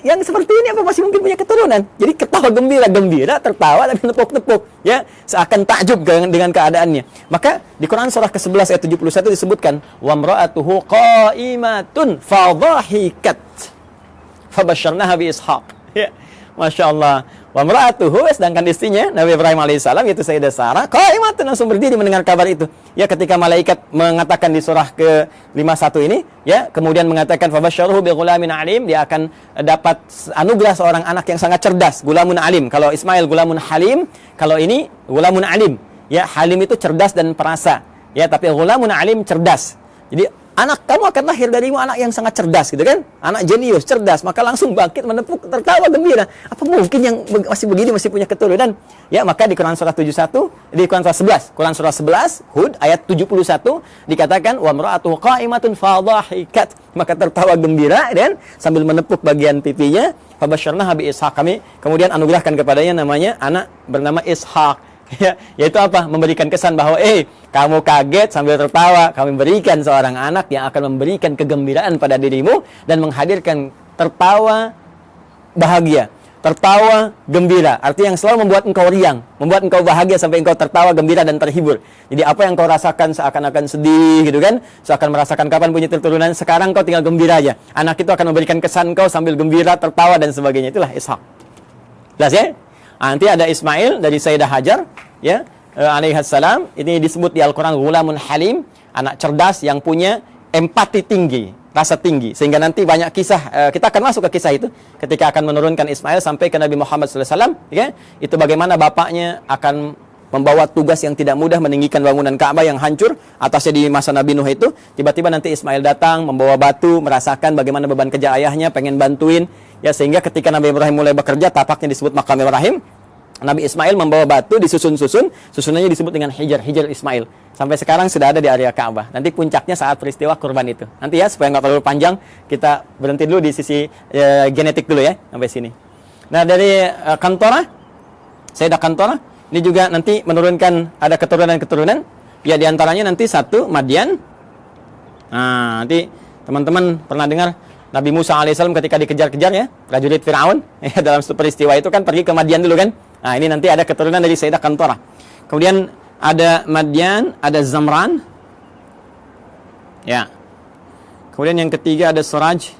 yang seperti ini apa masih mungkin punya keturunan? Jadi ketawa gembira, tertawa dan menepuk-nepuk, ya, seakan takjub dengan keadaannya. Maka di Quran surah ke-11 ayat 71 disebutkan, wa imra'atuhu qa'imatun fadhahikat fabasyarnaha bi Ishaq. Ya, Masya Allah. Wa imra'atuhu, sedangkan istrinya Nabi Ibrahim alaihissalam yaitu Sayyidah Sarah, qa'imatun, langsung berdiri mendengar kabar itu. Ya, ketika malaikat mengatakan di surah ke-51 ini, ya, kemudian mengatakan fabasyaruhu bi ghulamin alim, dia akan dapat anugerah seorang anak yang sangat cerdas, gulamun alim. Kalau Ismail gulamun halim, kalau ini gulamun alim. Ya, halim itu cerdas dan perasa. Ya, tapi gulamun alim cerdas. Jadi anak kamu akan lahir darimu anak yang sangat cerdas, gitu kan? Anak jenius, cerdas, maka langsung bangkit menepuk, tertawa gembira. Apa mungkin yang masih begini masih punya keturunan? Ya, maka di Quran surah 71, di Quran surah 11, Quran surah 11 Hud ayat 71 dikatakan wa imra'atuhu qa'imatun fadhahikat, maka tertawa gembira dan sambil menepuk bagian pipinya, fabasyarnaha bi Ishaq, kami kemudian anugerahkan kepadanya namanya anak bernama Ishaq. Ya, yaitu apa? Memberikan kesan bahwa kamu kaget sambil tertawa, kami berikan seorang anak yang akan memberikan kegembiraan pada dirimu dan menghadirkan tertawa bahagia, tertawa gembira. Artinya yang selalu membuat engkau riang, membuat engkau bahagia sampai engkau tertawa gembira dan terhibur. Jadi apa yang kau rasakan seakan-akan sedih gitu kan, seakan merasakan kapan punya keturunan, sekarang kau tinggal gembira aja. Anak itu akan memberikan kesan kau sambil gembira, tertawa dan sebagainya. Itulah Ishak. Jelas ya? Nanti ada Ismail dari Sayyidah Hajar, ya, alaihissalam. Ini disebut di Al-Quran ghulamun halim, anak cerdas yang punya empati tinggi, rasa tinggi. Sehingga nanti banyak kisah, kita akan masuk ke kisah itu ketika akan menurunkan Ismail sampai ke Nabi Muhammad SAW. Ya, itu bagaimana bapaknya akan membawa tugas yang tidak mudah meninggikan bangunan Ka'bah yang hancur atasnya di masa Nabi Nuh itu. Tiba-tiba nanti Ismail datang membawa batu, merasakan bagaimana beban kerja ayahnya, pengen bantuin. Ya, sehingga ketika Nabi Ibrahim mulai bekerja, tapaknya disebut makam Ibrahim. Nabi Ismail membawa batu disusun-susun, susunannya disebut dengan Hijr Ismail. Sampai sekarang sudah ada di area Ka'bah. Nanti puncaknya saat peristiwa kurban itu. Nanti ya, supaya nggak terlalu panjang, kita berhenti dulu di sisi genetik dulu ya, sampai sini. Nah, dari Kantorah, Sayyidah Kantorah, ini juga nanti menurunkan ada keturunan-keturunan. Ya, diantaranya nanti satu, Madian. Nah, nanti teman-teman pernah dengar Nabi Musa alaihissalam ketika dikejar-kejar ya, prajurit Fir'aun, ya, dalam peristiwa itu kan pergi ke Madian dulu kan. Nah, ini nanti ada keturunan dari Sayyidah Kantorah. Kemudian ada Madian, ada Zamran. Ya. Kemudian yang ketiga ada Suraj.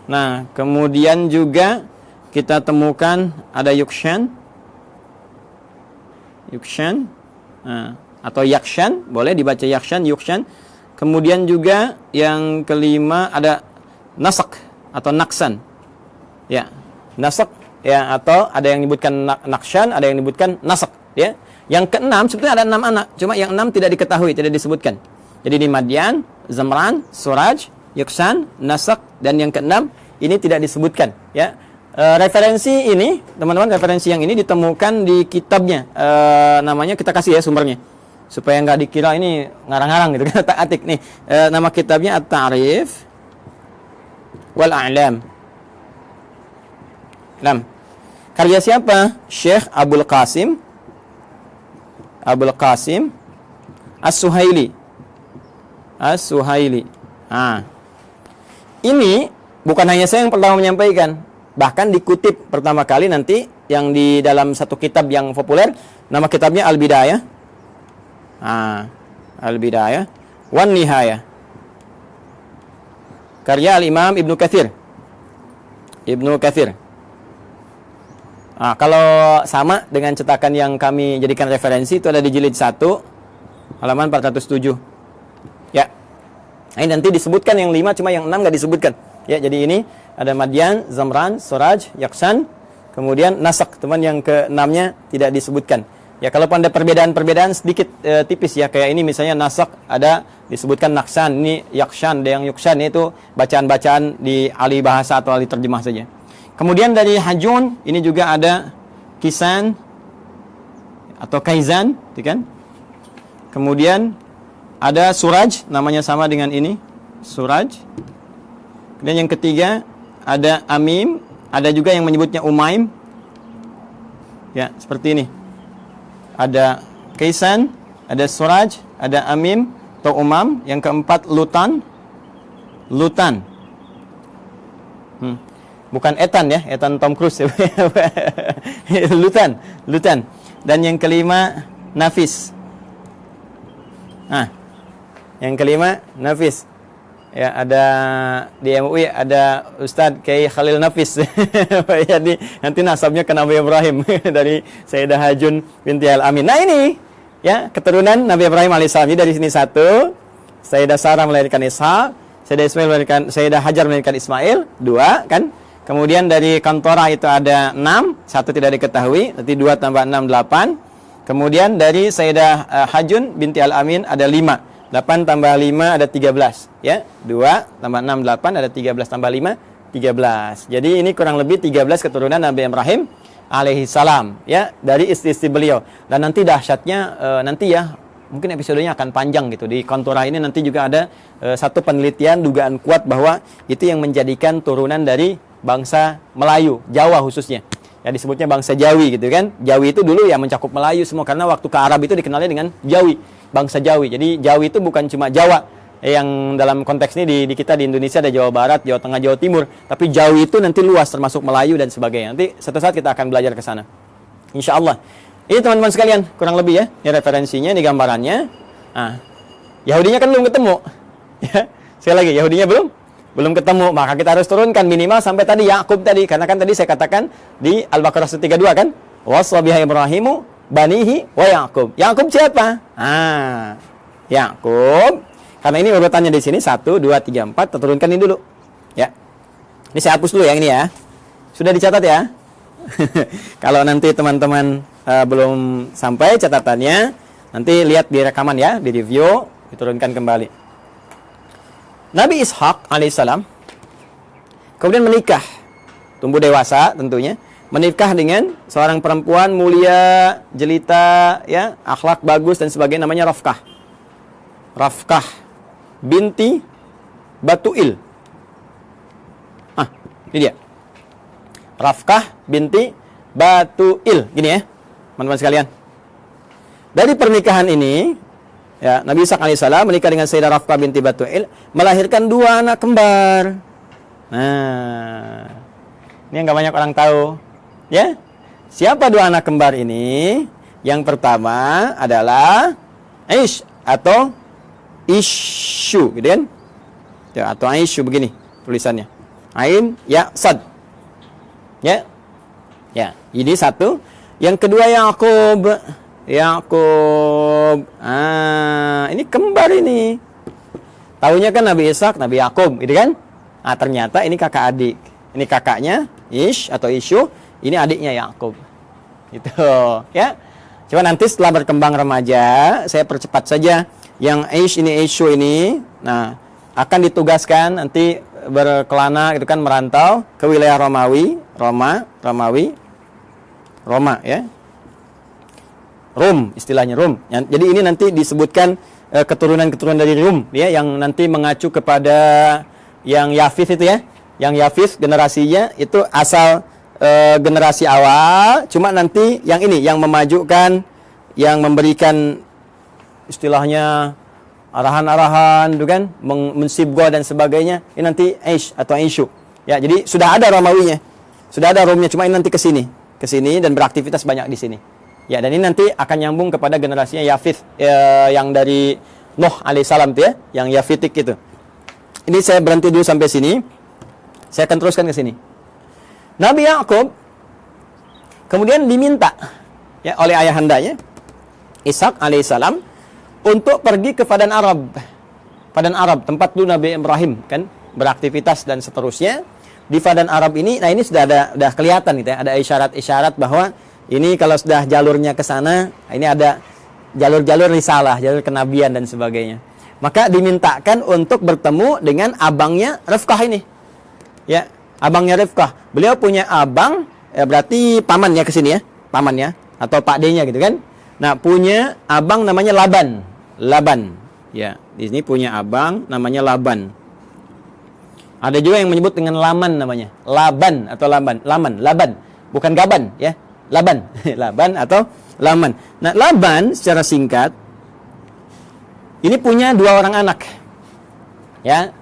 Nah, kemudian juga kita temukan ada Yukshan. Nah, atau Yakshan, boleh dibaca Yakshan, Yukshan. Kemudian juga yang kelima ada Nasak atau Naksan. Ya, Nasak ya, atau ada yang menyebutkan Nakshan, ada yang menyebutkan Nasak ya. Yang keenam sebetulnya ada 6 anak, cuma yang 6 tidak diketahui, tidak disebutkan. Jadi di Madian, Zamran, Suraj, Yukshan, Nasak, dan yang keenam ini tidak disebutkan ya. Referensi ini, teman-teman, referensi yang ini ditemukan di kitabnya. Namanya kita kasih ya sumbernya, supaya nggak dikira ini ngarang-ngarang gitu kan, tak-atik nih. Nama kitabnya At-Ta'rif wal A'lam. Karya siapa? Syekh Abul Qasim As-Suhaili. Nah, ini bukan hanya saya yang pertama menyampaikan, bahkan dikutip pertama kali nanti yang di dalam satu kitab yang populer, nama kitabnya Al-Bidayah. Al-Bidayah wan Nihayah. Karya Al-Imam Ibnu Katsir. Kalau sama dengan cetakan yang kami jadikan referensi itu ada di jilid 1 halaman 407. Ya. Ini nanti disebutkan yang 5, cuma yang 6 nggak disebutkan. Ya, jadi ini ada Madian, Zamran, Suraj, Yaksan, kemudian Nasak, teman yang ke-6-nya tidak disebutkan. Ya, kalau ada perbedaan sedikit tipis ya, kayak ini misalnya Nasak ada disebutkan Naksan, ini Yakshan, ada yang Yukshan, itu bacaan-bacaan di ahli bahasa atau ahli terjemah saja. Kemudian dari Hajun ini juga ada Kisan atau Kaizan, kan? Kemudian ada Suraj, namanya sama dengan ini, Suraj. Kemudian yang ketiga ada Amim, ada juga yang menyebutnya Umaim. Ya, seperti ini. Ada Kaisan, ada Suraj, ada Amim atau Umam. Yang keempat Lutan. Bukan Ethan ya, Ethan Tom Cruise. Lutan. Dan yang kelima Nafis. Yang kelima Nafis. Ya, ada di MUI ada Ustadz Kiai Khalil Nafis. Jadi nanti nasabnya ke Nabi Ibrahim dari Sayyidah Hajun binti Al-Amin. Nah, ini ya keturunan Nabi Ibrahim alaihissalam. Jadi dari sini 1, Sayyidah Sarah melahirkan Ishak, Sayyidah Hajar melahirkan Ismail, 2 kan? Kemudian dari Kantorah itu ada 6, 1 tidak diketahui, nanti 2 tambah 6 8. Kemudian dari Sayyidah Hajun binti Al-Amin ada 5. 8 tambah 5 ada 13 ya. 2 tambah 6 8, ada 13 tambah 5 13. Jadi ini kurang lebih 13 keturunan Nabi Ibrahim alaihi salam ya, dari istri-istri beliau. Dan nanti dahsyatnya nanti ya, mungkin episodenya akan panjang gitu. Di Kantorah ini nanti juga ada satu penelitian dugaan kuat bahwa itu yang menjadikan turunan dari bangsa Melayu, Jawa khususnya. Ya disebutnya bangsa Jawi gitu kan. Jawi itu dulu ya mencakup Melayu semua, karena waktu ke Arab itu dikenalnya dengan Jawi, bangsa Jawi. Jadi Jawi itu bukan cuma Jawa yang dalam konteks ini di kita di Indonesia ada Jawa Barat, Jawa Tengah, Jawa Timur, tapi Jawi itu nanti luas termasuk Melayu dan sebagainya. Nanti suatu saat kita akan belajar ke sana. Insyaallah. Ini teman-teman sekalian, kurang lebih ya, ini referensinya, ini gambarannya. Nah, Yahudinya kan belum ketemu. Ya, sekali lagi Yahudinya belum ketemu, maka kita harus turunkan minimal sampai tadi Yakub tadi, karena kan tadi saya katakan di Al-Baqarah 132 kan, waswabiha Ibrahimu banihi wa Yakub. Yakub siapa? Yakub. Karena ini urutannya di sini 1 2 3 4, kita turunkan ini dulu. Ya. Ini saya hapus dulu yang ini ya. Sudah dicatat ya? Kalau nanti teman-teman belum sampai catatannya, nanti lihat di rekaman ya, di review, diturunkan kembali. Nabi Ishak alaihissalam kemudian menikah, tumbuh dewasa tentunya, menikah dengan seorang perempuan mulia, jelita, ya, akhlak bagus dan sebagainya, namanya Rafkah. Rafkah binti Batuil. Ini dia. Rafkah binti Batuil. Gini ya, teman-teman sekalian. Dari pernikahan ini, ya, Nabi Ishaq alaihissalam menikah dengan Sayyidah Rafkah binti Batuil, melahirkan 2 anak kembar. Nah, ini yang gak banyak orang tahu. Ya, siapa 2 anak kembar ini? Yang pertama adalah Aish atau Ishu, gitu kan? Ya, atau Aishu begini tulisannya. Ain, ya, sad. Ya. Ya, ini satu. Yang kedua Yakub. Yakub. Ini kembar ini. Tahunya kan Nabi Ishaq, Nabi Yakub, gitu kan? Ternyata ini kakak adik. Ini kakaknya Ish atau Ishu, ini adiknya Yakub. Gitu, ya. Coba nanti setelah berkembang remaja, saya percepat saja. Yang Ish ini, Ishu ini, nah, akan ditugaskan nanti berkelana gitu kan, merantau ke wilayah Romawi, Roma ya. Rum, istilahnya Rum. Jadi ini nanti disebutkan keturunan-keturunan dari Rum ya, yang nanti mengacu kepada yang Yafith itu ya. Yang Yafith generasinya itu asal generasi awal, cuma nanti yang ini yang memajukan, yang memberikan istilahnya arahan-arahan, gitu kan, mensibgah dan sebagainya. Ini nanti Aish atau Aishu. Ya, jadi sudah ada Romawinya. Sudah ada Romnya, cuma ini nanti ke sini dan beraktivitas banyak di sini. Ya, dan ini nanti akan nyambung kepada generasinya Yafith yang dari Nuh alaihissalam tuh ya, yang Yafitik itu. Ini saya berhenti dulu sampai sini. Saya akan teruskan ke sini. Nabi Yakub kemudian diminta ya oleh ayahandanya Ishak alaihissalam untuk pergi ke Padan Arab. Padan Arab, tempat dulu Nabi Ibrahim kan beraktivitas dan seterusnya. Di Padan Arab ini, nah ini sudah kelihatan gitu ya, ada isyarat-isyarat bahwa ini kalau sudah jalurnya ke sana, ini ada jalur-jalur risalah, jalur kenabian dan sebagainya. Maka dimintakan untuk bertemu dengan abangnya Rifkah ini. Ya, abangnya Rifkah. Beliau punya abang, ya berarti pamannya ke sini ya, pamannya atau Pak D-nya gitu kan. Nah, punya abang namanya Laban. Ya, di sini punya abang namanya Laban. Ada juga yang menyebut dengan Laman namanya. Laban atau Laban. Bukan Gaban ya. Laban. Laban atau Laman. Nah, Laban secara singkat ini punya 2 orang anak. Ya,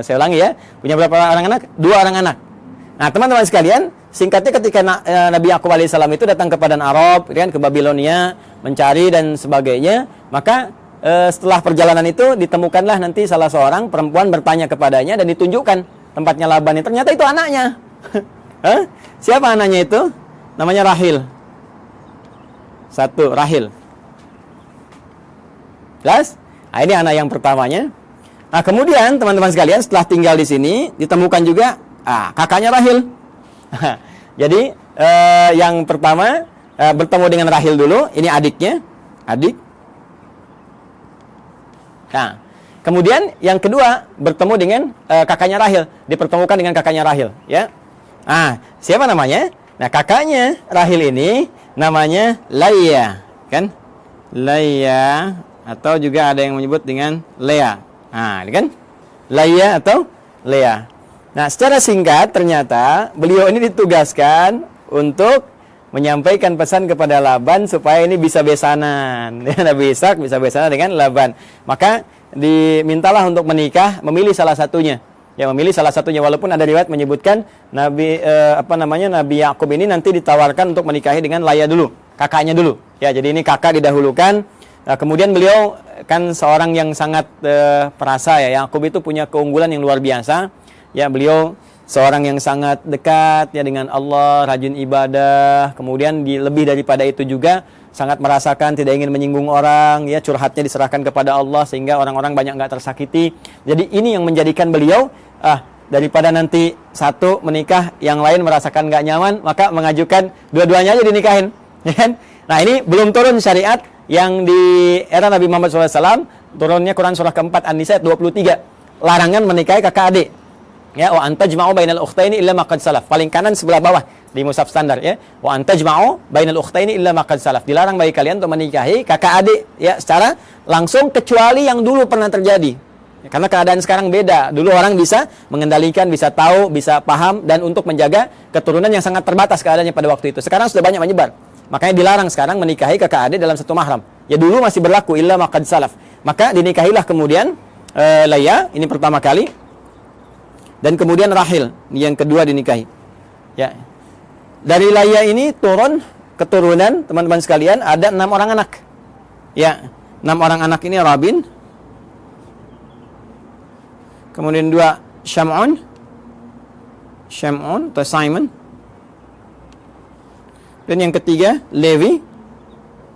saya ulangi ya. Punya berapa orang anak? 2 orang anak. Nah, teman-teman sekalian, singkatnya ketika Nabi Yakub alaihissalam itu datang ke Padan Arab, kan, ke Babilonia, mencari dan sebagainya, maka setelah perjalanan itu ditemukanlah nanti salah seorang perempuan bertanya kepadanya dan ditunjukkan tempatnya Laban. Ternyata itu anaknya. Siapa anaknya itu? Namanya Rahil. 1, Rahil. Jelas? Nah, ini anak yang pertamanya. Nah, kemudian teman-teman sekalian setelah tinggal di sini ditemukan juga kakaknya Rahil. Jadi yang pertama bertemu dengan Rahil dulu. Ini adiknya, adik. Nah, kemudian yang kedua bertemu dengan kakaknya Rahil, dipertemukan dengan kakaknya Rahil, ya. Siapa namanya? Nah, kakaknya Rahil ini namanya Laia, kan? Laia atau juga ada yang menyebut dengan Lea. Ini kan? Laia atau Lea. Nah, secara singkat ternyata beliau ini ditugaskan untuk menyampaikan pesan kepada Laban supaya ini bisa besanan. Nabi Ishak bisa besanan dengan Laban. Maka dimintalah untuk menikah, memilih salah satunya. Ya, memilih salah satunya, walaupun ada riwayat menyebutkan Nabi Nabi Yakub ini nanti ditawarkan untuk menikahi dengan Laya dulu, kakaknya dulu. Ya, jadi ini kakak didahulukan. Nah, kemudian beliau kan seorang yang sangat perasa ya. Yakub itu punya keunggulan yang luar biasa. Ya, beliau seorang yang sangat dekat ya dengan Allah, rajin ibadah, kemudian lebih daripada itu juga sangat merasakan tidak ingin menyinggung orang, ya, curhatnya diserahkan kepada Allah sehingga orang-orang banyak nggak tersakiti. Jadi ini yang menjadikan beliau daripada nanti satu menikah, yang lain merasakan nggak nyaman, maka mengajukan dua-duanya aja dinikahin. Ya kan? Nah, ini belum turun syariat yang di era Nabi Muhammad SAW, turunnya Quran surah keempat An-Nisa ayat 23, larangan menikahi kakak adik. Ya, wa antajma'u bainal ukhtaini illa ma qad salaf. Paling kanan sebelah bawah di mushaf standar ya. Wa antajma'u bainal ukhtaini illa ma qad salaf. Dilarang bagi kalian untuk menikahi kakak adik ya secara langsung kecuali yang dulu pernah terjadi. Ya, karena keadaan sekarang beda. Dulu orang bisa mengendalikan, bisa tahu, bisa paham dan untuk menjaga keturunan yang sangat terbatas keadaannya pada waktu itu. Sekarang sudah banyak menyebar. Makanya dilarang sekarang menikahi kakak adik dalam satu mahram. Ya dulu masih berlaku illa ma qad salaf. Maka dinikahilah kemudian Layya, ini pertama kali. Dan kemudian Rahil, yang kedua dinikahi. Ya. Dari Layya ini turun keturunan teman-teman sekalian ada 6 orang anak. Ya, 6 orang anak ini Rabin. Kemudian 2 Syam'un atau Simon. Dan yang ketiga Levi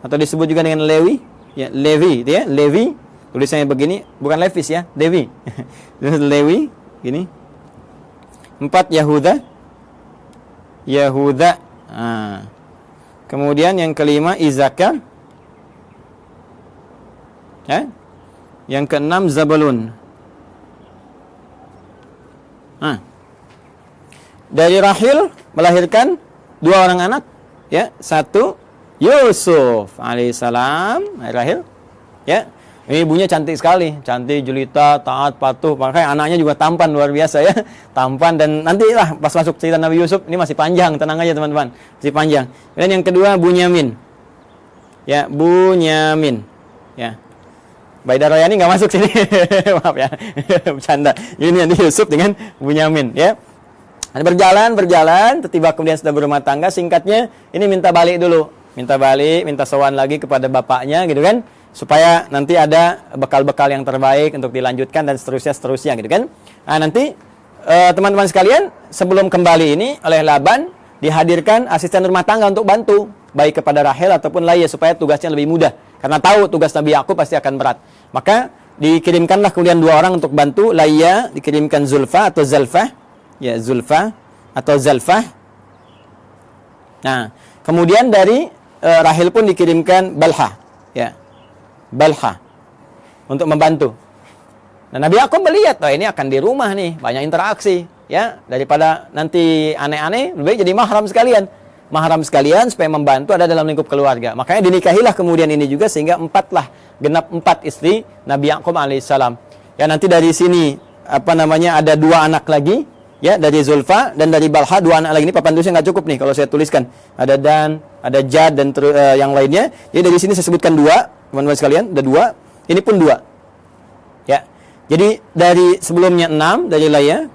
atau disebut juga dengan Lewi. Ya, Levi itu ya, Levi. Tulisannya begini, bukan Levis ya, Levi. Lewi, gini. 4 Yahuda. Kemudian yang kelima Izakar. Ya. Yang keenam Zabulun. Dari Rahil melahirkan 2 orang anak, ya. 1 Yusuf alaihissalam, Rahil. Ya. Ini ibunya cantik sekali, cantik, jelita, taat, patuh. Makanya anaknya juga tampan luar biasa ya, tampan. Dan nantilah pas masuk cerita Nabi Yusuf, ini masih panjang, tenang aja teman-teman, masih panjang. Dan yang kedua Bunyamin, ya Bunyamin, ya. Baida Royani nggak masuk sini, maaf ya, bercanda. Ini Yusuf dengan Bunyamin, ya. Berjalan, tiba kemudian sudah berumah tangga. Singkatnya, ini minta balik dulu, minta sowan lagi kepada bapaknya, gitu kan? Supaya nanti ada bekal-bekal yang terbaik untuk dilanjutkan dan seterusnya gitu kan. Nah, nanti teman-teman sekalian sebelum kembali ini oleh Laban dihadirkan asisten rumah tangga untuk bantu baik kepada Rahel ataupun Layya supaya tugasnya lebih mudah karena tahu tugas Nabi Yakub pasti akan berat. Maka dikirimkanlah kemudian 2 orang untuk bantu. Layya dikirimkan Zulfa atau Zalfah. Ya, Zulfa atau Zalfah. Nah, kemudian dari Rahel pun dikirimkan Balha. Ya. Balha untuk membantu. Nah, Nabi Yakub melihat, ini akan di rumah nih, banyak interaksi, ya. Daripada nanti aneh-aneh, lebih baik jadi mahram sekalian supaya membantu ada dalam lingkup keluarga. Makanya dinikahilah kemudian ini juga sehingga 4 genap 4 istri Nabi Yakub alaihissalam. Ya, nanti dari sini ada 2 anak lagi, ya, dari Zulfa dan dari Balha 2 anak lagi. Ini papan tulisnya nggak cukup nih kalau saya tuliskan. Ada Dan, ada Jad dan yang lainnya. Jadi dari sini saya sebutkan 2. Teman-teman sekalian, ada 2. Ini pun 2. Ya. Jadi dari sebelumnya 6 dari Layya,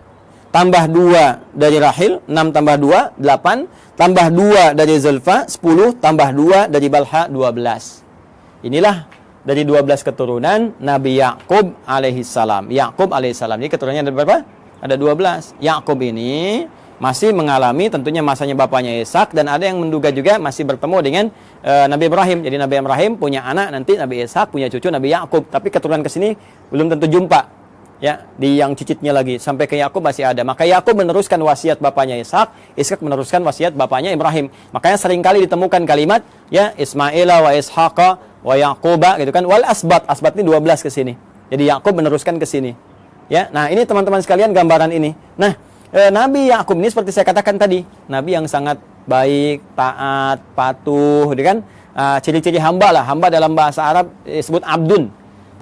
tambah 2 dari Rahil, 6 tambah 2, 8, tambah 2 dari Zulfa, 10, tambah 2 dari Balha, 12. Inilah dari 12 keturunan Nabi Yakub alaihissalam. Ini keturunannya ada berapa? Ada 12. Yakub ini masih mengalami tentunya masanya bapaknya Ishak dan ada yang menduga juga masih bertemu dengan Nabi Ibrahim. Jadi Nabi Ibrahim punya anak nanti Nabi Ishak, punya cucu Nabi Yakub. Tapi keturunan ke sini belum tentu jumpa. Ya, di yang cicitnya lagi sampai ke Yakub masih ada. Maka Yakub meneruskan wasiat bapaknya Ishak, Ishak meneruskan wasiat bapaknya Ibrahim. Makanya seringkali ditemukan kalimat ya Ismaila wa Ishaqa wa Yaquba gitu kan. Wal asbat ini 12 ke sini. Jadi Yakub meneruskan ke sini. Ya. Nah, ini teman-teman sekalian gambaran ini. Nah, Nabi Yakub ini seperti saya katakan tadi, nabi yang sangat baik, taat, patuh, gitu kan? Ciri-ciri hamba lah. Hamba dalam bahasa Arab disebut abdun.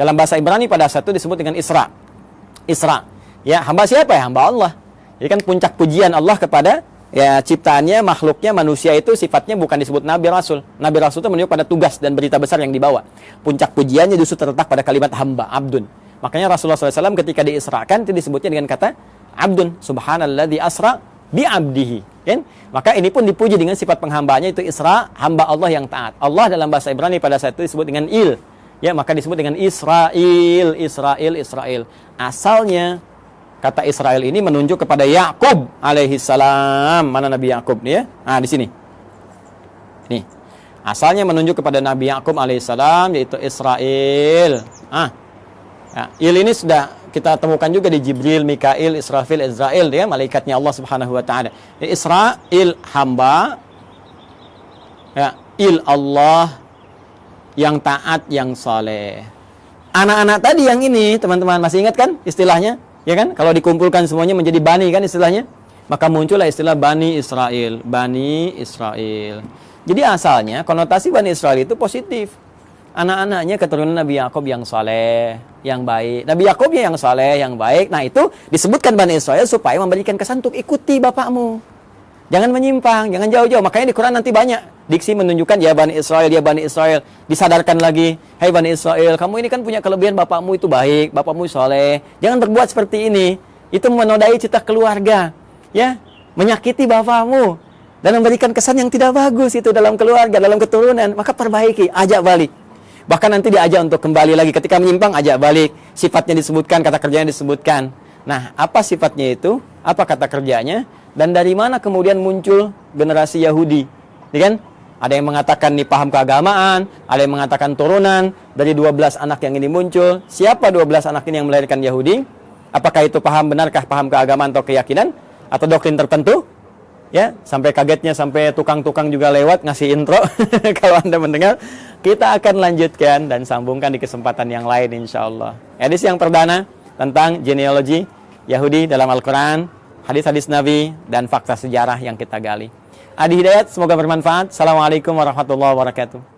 Dalam bahasa Ibrani pada saat itu disebut dengan Isra. Ya, hamba siapa ya? Hamba Allah. Jadi kan puncak pujian Allah kepada ya ciptaannya, makhluknya, manusia itu sifatnya bukan disebut nabi rasul. Nabi rasul itu menunjuk pada tugas dan berita besar yang dibawa. Puncak pujiannya justru terletak pada kalimat hamba, abdun. Makanya Rasulullah SAW ketika diisrakan itu disebutnya dengan kata abdun, subhanalladzi asra bi abdihi, kan? Maka ini pun dipuji dengan sifat penghambaannya itu Isra, hamba Allah yang taat. Allah dalam bahasa Ibrani pada saat itu disebut dengan Il. Ya, maka disebut dengan Israel. Asalnya kata Israel ini menunjuk kepada Yakub alaihissalam. Mana Nabi Yakub nih ya? Nah, di sini. Nih. Asalnya menunjuk kepada Nabi Yakub alaihissalam yaitu Israel. Ya, Il ini sudah kita temukan juga di Jibril, Mikail, Israfil, Israel, ya, malaikatnya Allah Subhanahu wa taala. Israel hamba, ya, Il Allah yang taat, yang saleh. Anak-anak tadi yang ini, teman-teman masih ingat kan istilahnya? Ya kan? Kalau dikumpulkan semuanya menjadi Bani kan istilahnya. Maka muncullah istilah Bani Israel. Bani Israel. Jadi asalnya konotasi Bani Israel itu positif. Anak-anaknya keturunan Nabi Yakub yang saleh, yang baik. Nabi Yakubnya yang saleh, yang baik. Nah itu disebutkan Bani Israel supaya memberikan kesan untuk ikuti bapakmu. Jangan menyimpang, jangan jauh-jauh. Makanya di Quran nanti banyak diksi menunjukkan ya Bani Israel, ya Bani Israel. Disadarkan lagi, hai Bani Israel, kamu ini kan punya kelebihan, bapakmu itu baik, bapakmu saleh. Jangan berbuat seperti ini. Itu menodai cita keluarga, ya, menyakiti bapakmu dan memberikan kesan yang tidak bagus itu dalam keluarga, dalam keturunan. Maka perbaiki, ajak balik. Bahkan nanti diajak untuk kembali lagi. Ketika menyimpang, ajak balik. Sifatnya disebutkan, kata kerjanya disebutkan. Nah, apa sifatnya itu? Apa kata kerjanya? Dan dari mana kemudian muncul generasi Yahudi? Ya kan? Ada yang mengatakan nih paham keagamaan, ada yang mengatakan turunan dari 12 anak yang ini muncul. Siapa 12 anak ini yang melahirkan Yahudi? Apakah itu paham benarkah paham keagamaan atau keyakinan atau doktrin tertentu? Ya, sampai kagetnya sampai tukang-tukang juga lewat ngasih intro. Kalau Anda mendengar, kita akan lanjutkan dan sambungkan di kesempatan yang lain insyaallah. Edisi yang perdana tentang genealogi Yahudi dalam Al-Quran, hadis-hadis Nabi, dan fakta sejarah yang kita gali. Adi Hidayat, semoga bermanfaat. Assalamualaikum warahmatullahi wabarakatuh.